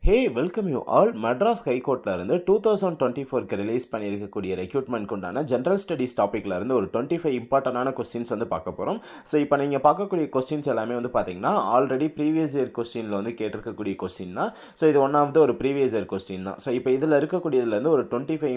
Hey, welcome you all. Madras High Court la irundhu 2024 க்கு release பண்ணியிருக்கக்கூடிய recruitment உண்டான general studies டாபிக்ல இருந்து ஒரு 25 இம்பார்ட்டன்டான क्वेश्चंस வந்து பார்க்க போறோம். சோ இப்போ நீங்க பார்க்கக்கூடிய क्वेश्चंस எல்லாமே வந்து பாத்தீங்கன்னா ஆல்ரெடி ப்ரீவியஸ் இயர் क्वेश्चनல வந்து கேட்டிருக்கக்கூடிய क्वेश्चन தான். சோ இது ஒன் ஆஃப் தி ஒரு ப்ரீவியஸ் இயர் क्वेश्चन தான். சோ இப்போ இதுல இருக்கக்கூடியதுல இருந்து ஒரு 25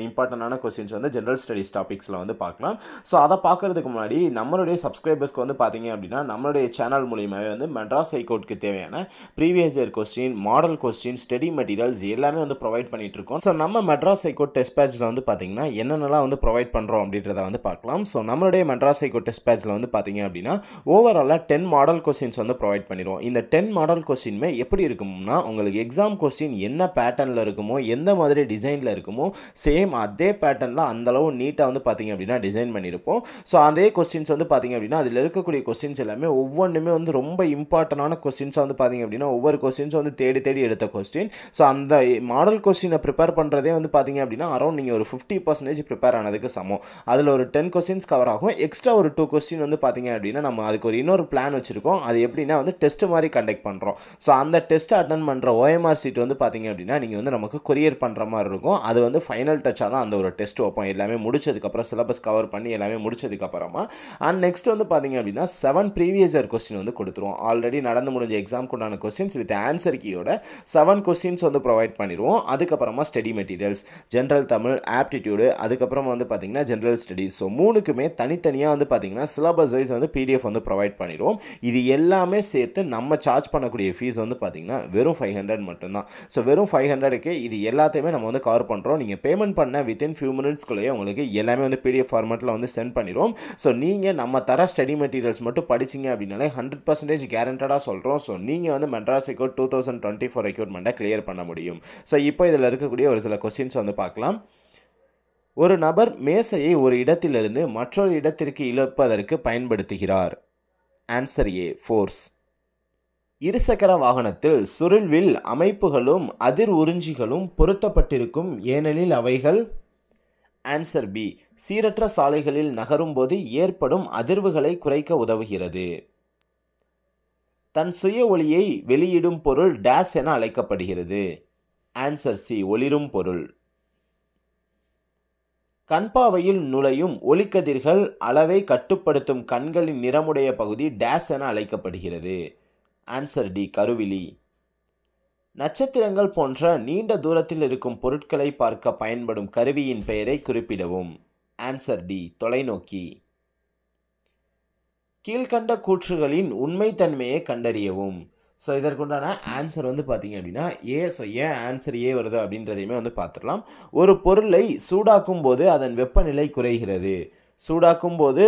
இம்பார்ட்டன்டான क्वेश्चंस வந்து ஜெனரல் ஸ்டடீஸ் டாபிக்ஸ்ல வந்து பார்க்கலாம். சோ அத பார்க்கிறதுக்கு முன்னாடி நம்மளுடைய சப்ஸ்கிரைபர்ஸ்க்கு வந்து பாத்தீங்க அப்படினா நம்மளுடைய சேனல் மூலமாவே வந்து மெட்ராஸ் ஹை கோர்ட்க்கு தேவையான previous year question model question study materials எல்லாமே வந்து ப்ரொவைட் பண்ணிட்டு இருக்கோம். ஸோ நம்ம மெட்ராஸ் ஹை கோர்ட் டெஸ்ட் பேட்ச்ல வந்து பார்த்தீங்கன்னா என்னென்னலாம் வந்து ப்ரொவைட் பண்ணுறோம் அப்படின்றத வந்து பார்க்கலாம். ஸோ நம்மளுடைய மெட்ராஸ் ஹை கோர்ட் டெஸ்ட் பேட்ச்ல வந்து பார்த்தீங்க அப்படின்னா ஓவராலாக 10 மாடல் கொஸ்டின்ஸ் வந்து ப்ரொவைட் பண்ணிடுவோம். இந்த 10 மாடல் கொஸ்டின்மே எப்படி இருக்கும்னா உங்களுக்கு எக்ஸாம் கொஸ்டின் என்ன பேட்டர்னில் இருக்குமோ எந்த மாதிரி டிசைனில் இருக்குமோ சேம் அதே பேட்டர்னில் அந்தளவு நீட்டாக வந்து பார்த்தீங்க அப்படின்னா டிசைன் பண்ணியிருப்போம். ஸோ அதே கொஸ்டின்ஸ் வந்து பார்த்தீங்க அப்படின்னா அதில் இருக்கக்கூடிய கொஸ்டின்ஸ் எல்லாமே ஒவ்வொன்றுமே வந்து ரொம்ப இம்பார்ட்டண்டான கொஸ்டின்ஸாக வந்து பார்த்தீங்க அப்படின்னா ஒவ்வொரு கொஸ்டின்ஸ் வந்து தேடி தேடி எடுத்த கொஸ்டின். ஸோ அந்த மாடல் கொஸ்டினை ப்ரிப்பேர் பண்ணுறதே வந்து பார்த்தீங்க அப்படின்னா அரௌண்ட் நீங்கள் ஒரு 50% ப்ரிப்பேர் ஆனதுக்கு சமம். அதில் ஒரு 10 கொஸ்டின்ஸ் கவர் ஆகும். எக்ஸ்ட்ரா ஒரு 2 கொஸ்டின் வந்து பார்த்தீங்க அப்படின்னா நம்ம அதுக்கு ஒரு இன்னொரு பிளான் வச்சுருக்கோம். அது எப்படின்னா வந்து டெஸ்ட் மாதிரி கண்டக்ட் பண்ணுறோம். ஸோ அந்த டெஸ்ட் அட்டன் பண்ணுற ஓஎம்ஆர் சீட் வந்து பார்த்தீங்க அப்படின்னா நீங்கள் வந்து நமக்கு கொரியர் பண்ணுற மாதிரி இருக்கும். அது வந்து ஃபைனல் டச்சாக தான் அந்த ஒரு டெஸ்ட் வைப்போம். எல்லாமே முடிச்சதுக்கப்புறம் சிலபஸ் கவர் பண்ணி எல்லாமே முடிச்சதுக்கப்புறமா அண்ட் நெக்ஸ்ட் வந்து பார்த்தீங்க அப்படின்னா 7 ப்ரீவியஸ் இயர் கொஸ்டின் வந்து கொடுத்துருவோம். ஆல்ரெடி நடந்து முடிஞ்ச எக்ஸாம்க்கு உண்டான கொஸ்டின்ஸ் வித் ஆன்சர் கீயோட 7 கொஸ்டின்ஸ் வந்து ப்ரொவைட் பண்ணிடுவோம். அதுக்கப்புறமா study materials, general Tamil, aptitude, அதுக்கப்புறமா வந்து பார்த்தீங்கன்னா ஜென்ரல் ஸ்டடீஸ். ஸோ மூணுக்குமே தனித்தனியாக வந்து பார்த்தீங்கன்னா சிலபஸ் வைஸ் வந்து பிடிஎஃப் வந்து ப்ரொவைட் பண்ணிடுவோம். இது எல்லாமே சேர்த்து நம்ம சார்ஜ் பண்ணக்கூடிய ஃபீஸ் வந்து பார்த்தீங்கன்னா வெறும் 500 மட்டும்தான். ஸோ வெறும் 500க்கு இது எல்லாத்தையுமே நம்ம வந்து கவர் பண்ணுறோம். நீங்கள் பேமெண்ட் பண்ண வித்தின் ஃபியூ மினிட்ஸ்க்குள்ளேயே உங்களுக்கு எல்லாமே வந்து பிடிஎஃப் ஃபார்மேட்டில் வந்து சென்ட் பண்ணிடுவோம். ஸோ நீங்கள் நம்ம தர ஸ்டடி மெட்டீரியல்ஸ் மட்டும் படிச்சிங்க அப்படின்னாலே 100% கேரண்டடாக சொல்கிறோம். ஸோ நீங்கள் வந்து மெட்ராஸ் ஹை கோர்ட் 2024 ரெக்ரூட்மெண்ட்டை கிளியர் பண்ண முடியும். ஸோ இப்போ இதில் இருக்கக்கூடிய ஒரு சில கொஸ்டின்ஸ் வந்து பார்க்கலாம். ஒரு நபர் மேசையை ஒரு இடத்திலிருந்து மற்றொரு இடத்திற்கு இழுப்பதற்கு பயன்படுத்துகிறார். Answer A, force. இருசக்கர வாகனத்தில் சுருள்வில் அமைப்புகளும் அதிர் உறிஞ்சிகளும் பொருத்தப்பட்டிருக்கும், ஏனெனில் அவைகள். ஆன்சர் பி, சீரற்ற சாலைகளில் நகரும் போது ஏற்படும் அதிர்வுகளை குறைக்க உதவுகிறது. தன் சுய ஒளியை வெளியிடும் பொருள் டேஸ் என அழைக்கப்படுகிறது. ஆன்சர் சி, ஒளிரும் பொருள். கண்பாவையில் நுழையும் ஒளிக்கதிர்கள் அளவை கட்டுப்படுத்தும் கண்களின் நிறமுடைய பகுதி டேஸ் என அழைக்கப்படுகிறது. ஆன்சர் டி, கருவிழி. நட்சத்திரங்கள் போன்ற நீண்ட தூரத்தில் இருக்கும் பொருட்களை பார்க்க பயன்படும் கருவியின் பெயரை குறிப்பிடவும். ஆன்சர் டி, தொலைநோக்கி. கீழ்கண்ட கூற்றுகளின் உண்மைத்தன்மையை கண்டறியவும். ஸோ இதற்குண்டான ஆன்சர் வந்து பார்த்தீங்க அப்படின்னா ஏ. ஸோ ஏன் ஆன்சர் ஏ வருது அப்படின்றதையுமே வந்து பார்த்துடலாம். ஒரு பொருளை சூடாக்கும் போது அதன் வெப்பநிலை குறைகிறது. சூடாக்கும் போது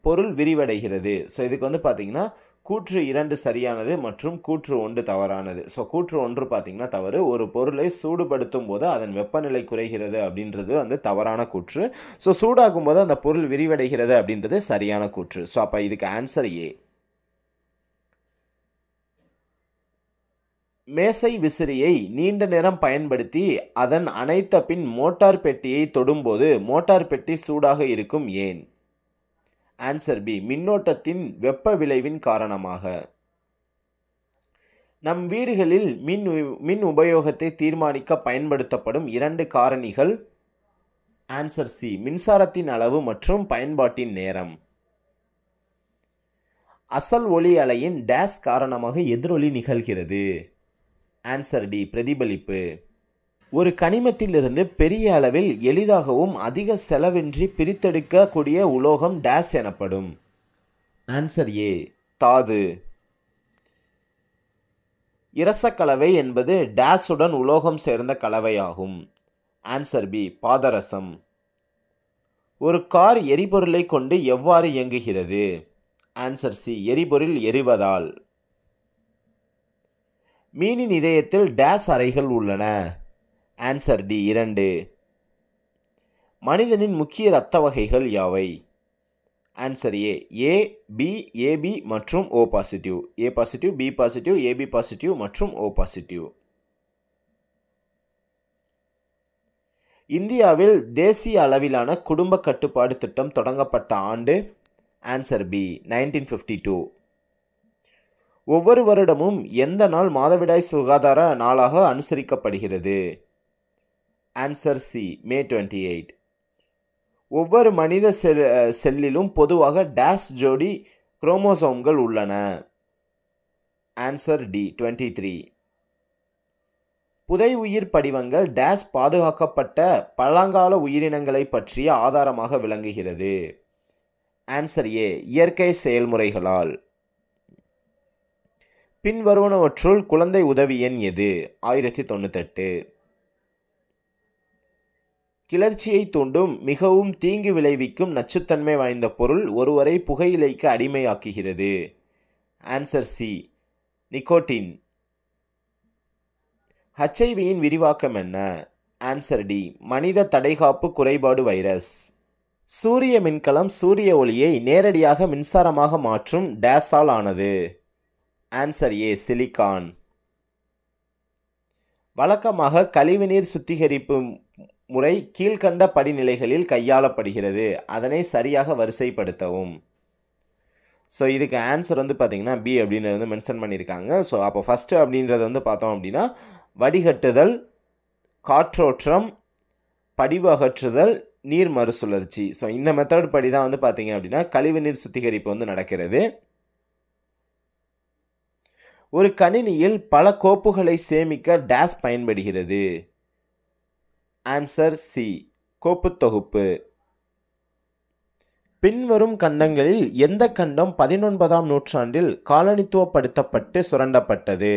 பொருள் விரிவடைகிறது. ஸோ இதுக்கு வந்து பார்த்தீங்கன்னா கூற்று 2 சரியானது மற்றும் கூற்று 1 தவறானது. ஸோ கூற்று 1 பார்த்தீங்கன்னா தவறு. ஒரு பொருளை சூடுபடுத்தும் போது அதன் வெப்பநிலை குறைகிறது அப்படின்றது வந்து தவறான கூற்று. ஸோ சூடாக்கும் போது அந்த பொருள் விரிவடைகிறது அப்படின்றது சரியான கூற்று. ஸோ அப்போ இதுக்கு ஆன்சர் ஏ. மேசை விசிறியை நீண்ட நேரம் பயன்படுத்தி அதன் அணைத்த பின் மோட்டார் பெட்டியை தொடும்போது மோட்டார் பெட்டி சூடாக இருக்கும், ஏன்? ஆன்சர் பி, மின்னோட்டத்தின் வெப்ப விளைவின் காரணமாக. நம் வீடுகளில் மின் உபயோகத்தை தீர்மானிக்க பயன்படுத்தப்படும் 2 காரணிகள். ஆன்சர் சி, மின்சாரத்தின் அளவு மற்றும் பயன்பாட்டின் நேரம். அசல் ஒளி அலையின் டேஸ் காரணமாக எதிரொலி நிகழ்கிறது. ஆன்சர் டி, பிரதிபலிப்பு. ஒரு கனிமத்திலிருந்து பெரிய அளவில் எளிதாகவும் அதிக செலவின்றி பிரித்தெடுக்கக்கூடிய உலோகம் டேஸ் எனப்படும். ஆன்சர் ஏ, தாது. இரசக்கலவை என்பது டேஸுடன் உலோகம் சேர்ந்த கலவையாகும். ஆன்சர் பி, பாதரசம். ஒரு கார் எரிபொருளை கொண்டு எவ்வாறு இயங்குகிறது? ஆன்சர் சி, எரிபொருள் எரிவதால். மீனின் இதயத்தில் டேஸ் அறைகள் உள்ளன. Answer D, 2. மனிதனின் முக்கிய இரத்த வகைகள் யாவை? Answer A, A, B, AB மற்றும் O positive. A positive, B positive, AB positive மற்றும் ஓ பாசிட்டிவ். இந்தியாவில் தேசிய அளவிலான குடும்ப கட்டுப்பாடு திட்டம் தொடங்கப்பட்ட ஆண்டு? Answer B, 1952. ஒவ்வொரு வருடமும் எந்த நாள் மாதவிடாய் சுகாதார நாளாக அனுசரிக்கப்படுகிறது? Answer C, May 28. ஒவ்வொரு மனித செல்லிலும் பொதுவாக டேஷ் ஜோடி குரோமோசோம்கள் உள்ளன? Answer D, 23. புதை உயிர் படிவங்கள் டேஷ் பாதுகாக்கப்பட்ட பழங்கால உயிரினங்களை பற்றிய ஆதாரமாக விளங்குகிறது? ஆன்சர் ஏ, இயற்கை செயல்முறைகளால். பின்வருவனவற்றுள் குழந்தை உதவி எண் எது? 1098. கிளர்ச்சியை தூண்டும் மிகவும் தீங்கு விளைவிக்கும் நச்சுத்தன்மை வாய்ந்த பொருள் ஒருவரை புகையிலைக்கு அடிமையாக்குகிறது? Answer C, nicotine. HIVயின் விரிவாக்கம் என்ன? ஆன்சர் டி, மனித தடைகாப்பு குறைபாடு வைரஸ். சூரிய மின்கலம் சூரிய ஒளியை நேரடியாக மின்சாரமாக மாற்றும் டேஸால் ஆனது? Answer A, silicon. வழக்கமாக கழிவுநீர் சுத்திகரிப்பு முறை கீழ்கண்ட படிநிலைகளில் கையாளப்படுகிறது. அதனை சரியாக வரிசைப்படுத்தவும். ஸோ இதுக்கு ஆன்சர் வந்து பார்த்திங்கன்னா பி அப்படின்றது வந்து மென்ஷன் பண்ணியிருக்காங்க. ஸோ அப்போ ஃபஸ்ட்டு அப்படின்றது வந்து பார்த்தோம் அப்படின்னா வடிகட்டுதல், காற்றோற்றம், படிவு அகற்றுதல், நீர் மறுசுழற்சி. ஸோ இந்த மெத்தட் படி தான் வந்து பார்த்திங்க அப்படின்னா கழிவுநீர் சுத்திகரிப்பு வந்து நடக்கிறது. ஒரு கணினியில் பல கோப்புகளை சேமிக்க டேஷ் பயன்படுகிறது? ஆன்சர் சி, கோப்பு தொகுப்பு. பின்வரும் கண்டங்களில் எந்த கண்டம் 19ஆம் நூற்றாண்டில் காலனித்துவப்படுத்தப்பட்டு சுரண்டப்பட்டது?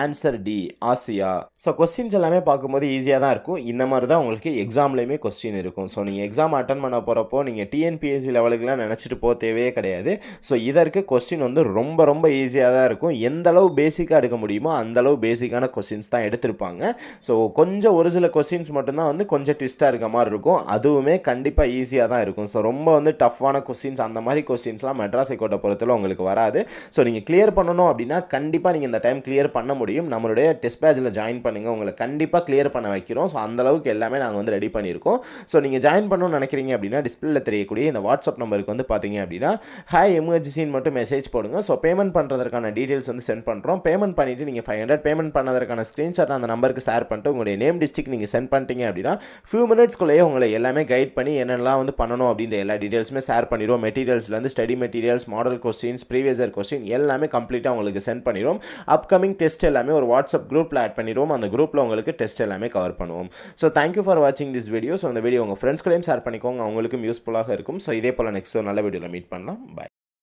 Answer D, Asia. So questions எல்லாமே பார்க்கும்போது ஈஸியாக தான் இருக்கும். இந்த மாதிரி தான் உங்களுக்கு எக்ஸாம்லேயுமே கொஸ்டின் இருக்கும். ஸோ நீங்கள் எக்ஸாம் அட்டன் பண்ண போகிறப்போ நீங்கள் TNPSC லெவலுக்குலாம் நினச்சிட்டு போக தேவையே கிடையாது. ஸோ இதற்கு கொஸ்டின் வந்து ரொம்ப ரொம்ப ஈஸியாக தான் இருக்கும். எந்த அளவு பேசிக்காக எடுக்க முடியுமோ அந்தளவு பேசிக்கான கொஸ்டின்ஸ் தான் எடுத்திருப்பாங்க. ஸோ கொஞ்சம் ஒரு சில கொஸ்டின்ஸ் மட்டும்தான் வந்து கொஞ்சம் ட்விஸ்ட்டாக இருக்க மாதிரி இருக்கும். அதுவுமே கண்டிப்பாக ஈஸியாக தான் இருக்கும். ஸோ ரொம்ப வந்து டஃப்பான கொஸ்டின்ஸ் அந்த மாதிரி கொஸ்டின்ஸ்லாம் மெட்ராஸ் ஹைகோர்ட்டை பொறுத்தவரை உங்களுக்கு வராது. ஸோ நீங்கள் கிளியர் பண்ணணும் அப்படின்னா கண்டிப்பாக நீங்கள் இந்த டைம் கிளியர் பண்ண முடியும். நம்மளுடைய டெஸ்ட் பேட்சில் ஜாயின் பண்ணுங்கள், உங்களை கண்டிப்பாக கிளியர் பண்ண வைக்கிறோம். ஸோ அந்தளவுக்கு எல்லாமே நாங்கள் வந்து ரெடி பண்ணியிருக்கோம். ஸோ நீங்கள் ஜாயின் பண்ணணும்னு நினைக்கிறீங்க அப்படின்னா டிஸ்பிளேல தெரியக்கூடிய இந்த வாட்ஸ்அப் நம்பருக்கு வந்து பார்த்தீங்க அப்படின்னா ஹாய் எமர்ஜென்சின்னு மட்டும் மெசேஜ் போடுங்க. ஸோ பேமெண்ட் பண்ணுறதுக்கான டீட்டெயில்ஸ் வந்து சென்ட் பண்ணுறோம். பேமெண்ட் பண்ணிவிட்டு நீங்கள் 500 பேமெண்ட் பண்ணதற்கான ஸ்க்ரீன்ஷாட் அந்த நம்பருக்கு ஷேர் பண்ணிட்டு உங்களுடைய நேம் டிஸ்ட்ரிக்ட் நீங்கள் சென்ட் பண்ணிட்டீங்க அப்படின்னா ஃபியூ மினிட்ஸ்க்குள்ளேயே உங்களை எல்லாமே கைட் பண்ணி என்னெல்லாம் வந்து பண்ணணும் அப்படின்ற எல்லா டீட்டெயில்ஸுமே ஷேர் பண்ணிடுவோம். மெட்டீரியல்ஸ்லேருந்து study materials, model questions, previous year question எல்லாமே கம்ப்ளீட்டாக உங்களுக்கு சென்ட் பண்ணிடுவோம். அப்கமிங் டெஸ்ட் எல்லாமே ஒரு வாட்ஸ்அப் குரூப்பில் ஆட் பண்ணிடுவோம். அந்த குரூப்பில் உங்களுக்கு டெஸ்ட் எல்லாமே கவர் பண்ணுவோம். ஸோ தேங்க்யூ ஃபார் வாட்சிங் திஸ் வீடியோ. ஸோ அந்த வீடியோ உங்கள் ஃப்ரெண்ட்ஸ் கூடயும் ஷேர் பண்ணிக்கோங்க, அவங்களுக்கும் யூஸ்ஃபுல்லாக இருக்கும். ஸோ இதே போல் நெக்ஸ்ட் ஒரு நல்ல வீடியோவில் மீட் பண்ணலாம். பாய்.